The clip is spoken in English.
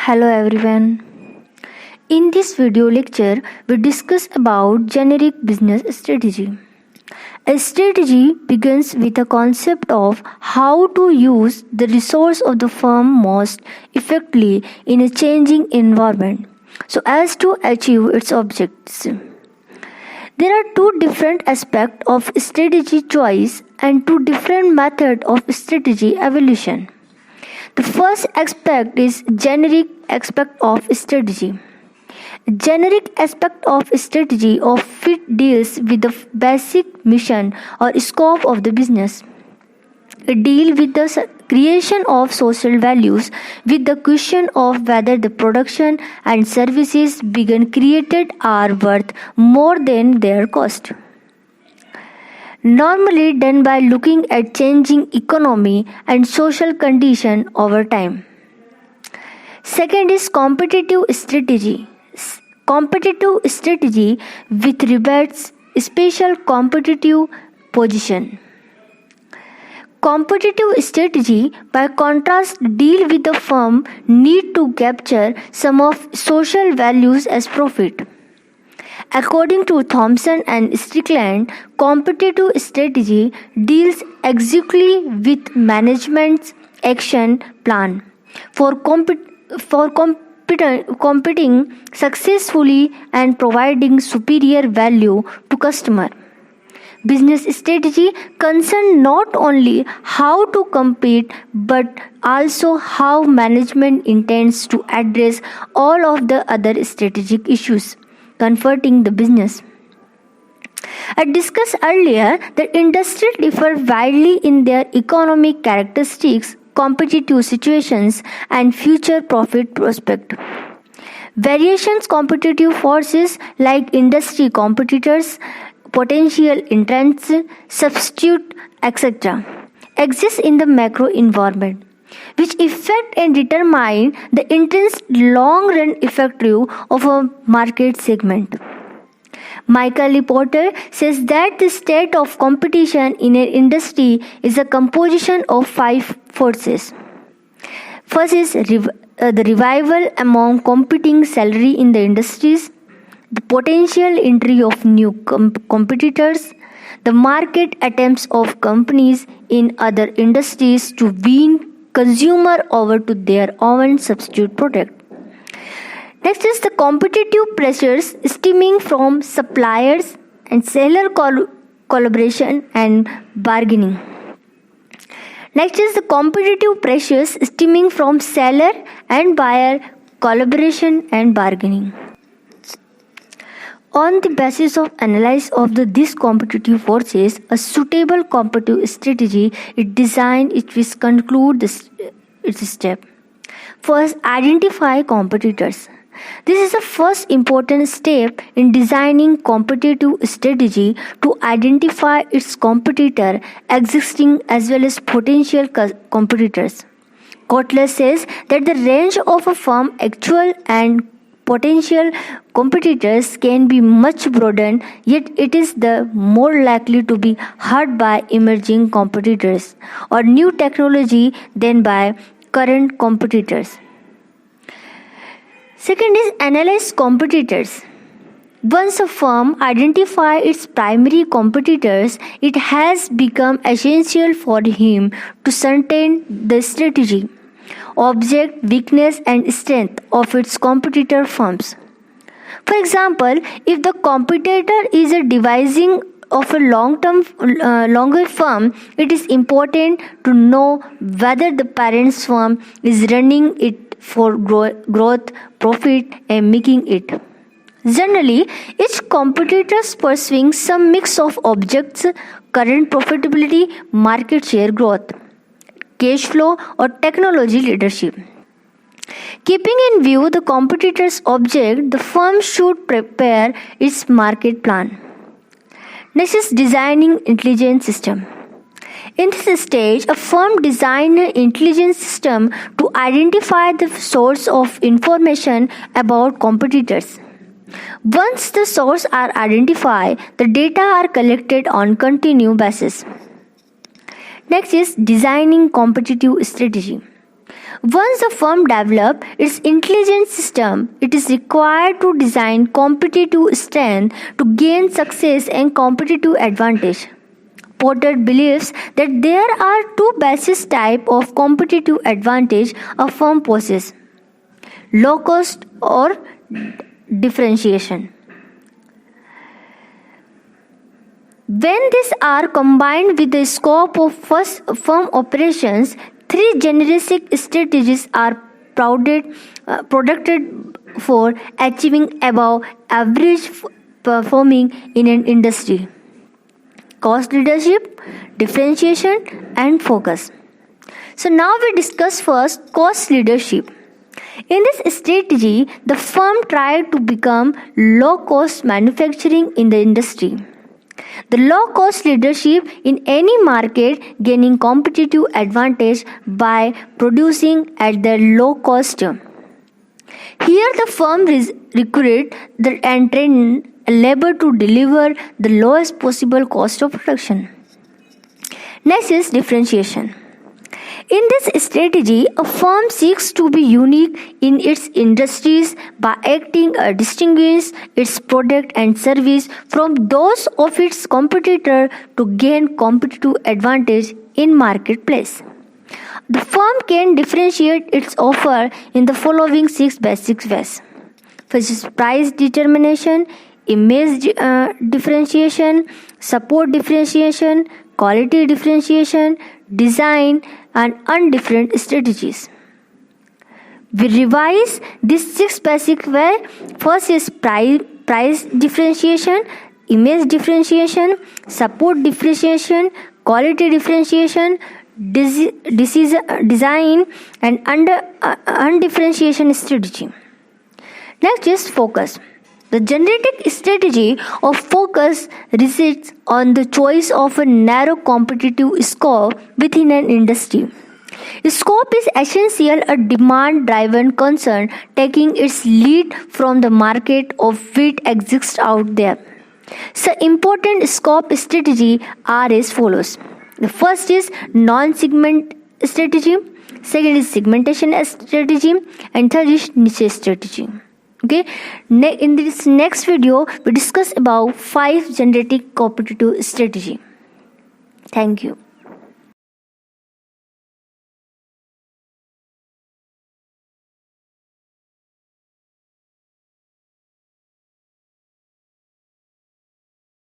Hello everyone. In this video lecture, we discuss about generic business strategy. A strategy begins with a concept of how to use the resource of the firm most effectively in a changing environment so as to achieve its objectives. There are two different aspects of strategy choice and two different methods of strategy evolution. The first aspect is generic aspect of strategy. Generic aspect of strategy of fit deals with the basic mission or scope of the business. It deals with the creation of social values with the question of whether the production and services being created are worth more than their cost. Normally done by looking at changing economy and social condition over time. Second is competitive strategy. Competitive strategy with regards special competitive position. Competitive strategy, by contrast, deal with the firm need to capture some of social values as profit. According to Thompson and Strickland, competitive strategy deals exactly with management's action plan for competing successfully and providing superior value to customer. Business strategy concerns not only how to compete but also how management intends to address all of the other strategic issues confronting the business. As discussed earlier, the industry differ widely in their economic characteristics, competitive situations, and future profit prospect. Variations competitive forces like industry competitors, potential entrants, substitute, etc. exist in the macro environment, which affect and determine the intense long-run effective of a market segment. Michael Lee Porter says that the state of competition in an industry is a composition of 5 forces. First is the revival among competing salary in the industries, the potential entry of new competitors, the market attempts of companies in other industries to win consumer over to their own substitute product. Next is the competitive pressures stemming from suppliers and seller collaboration and bargaining. Next is the competitive pressures stemming from seller and buyer collaboration and bargaining. On the basis of analysis of these competitive forces, a suitable competitive strategy is designed which conclude its step. First, identify competitors. This is the first important step in designing competitive strategy to identify its competitor, existing as well as potential competitors. Kotler says that the range of a firm's actual and potential competitors can be much broader, yet it is the more likely to be hurt by emerging competitors or new technology than by current competitors. Second is analyze competitors. Once a firm identifies its primary competitors, it has become essential for him to ascertain the strategy, object, weakness, and strength of its competitor firms. For example, if the competitor is a devising of a longer firm, it is important to know whether the parent firm is running it for growth, profit, and making it. Generally, each competitor is pursuing some mix of objects, current profitability, market share growth, cash flow, or technology leadership. Keeping in view the competitor's object, the firm should prepare its market plan. Next is designing intelligence system. In this stage, a firm designs an intelligence system to identify the source of information about competitors. Once the sources are identified, the data are collected on continuous basis. Next is designing competitive strategy. Once the firm develops its intelligence system, it is required to design competitive strength to gain success and competitive advantage. Porter believes that there are two basic types of competitive advantage a firm possesses: low cost or differentiation. When these are combined with the scope of firm operations, three generic strategies are produced for achieving above average performing in an industry: cost leadership, differentiation, and focus. So now we discuss first cost leadership. In this strategy, the firm tried to become low cost manufacturing in the industry. The low cost leadership in any market gaining competitive advantage by producing at the low cost. Here the firm recruit and train labor to deliver the lowest possible cost of production. Next is differentiation. In this strategy, a firm seeks to be unique in its industries by acting to distinguish its product and service from those of its competitor to gain competitive advantage in marketplace. The firm can differentiate its offer in the following 6 basic ways. First is price determination, image differentiation, support differentiation, quality differentiation, design, and undifferent strategies. We revise these 6 basic ways. First is price differentiation, image differentiation, support differentiation, quality differentiation, design, and undifferentiation strategy. Next is focus. The generic strategy of focus resides on the choice of a narrow competitive scope within an industry. Scope is essentially a demand-driven concern taking its lead from the market of what exists out there. So important scope strategy are as follows. The first is non-segment strategy, second is segmentation strategy, and third is niche strategy. Okay, in this next video we discuss about 5 generic competitive strategy. Thank you.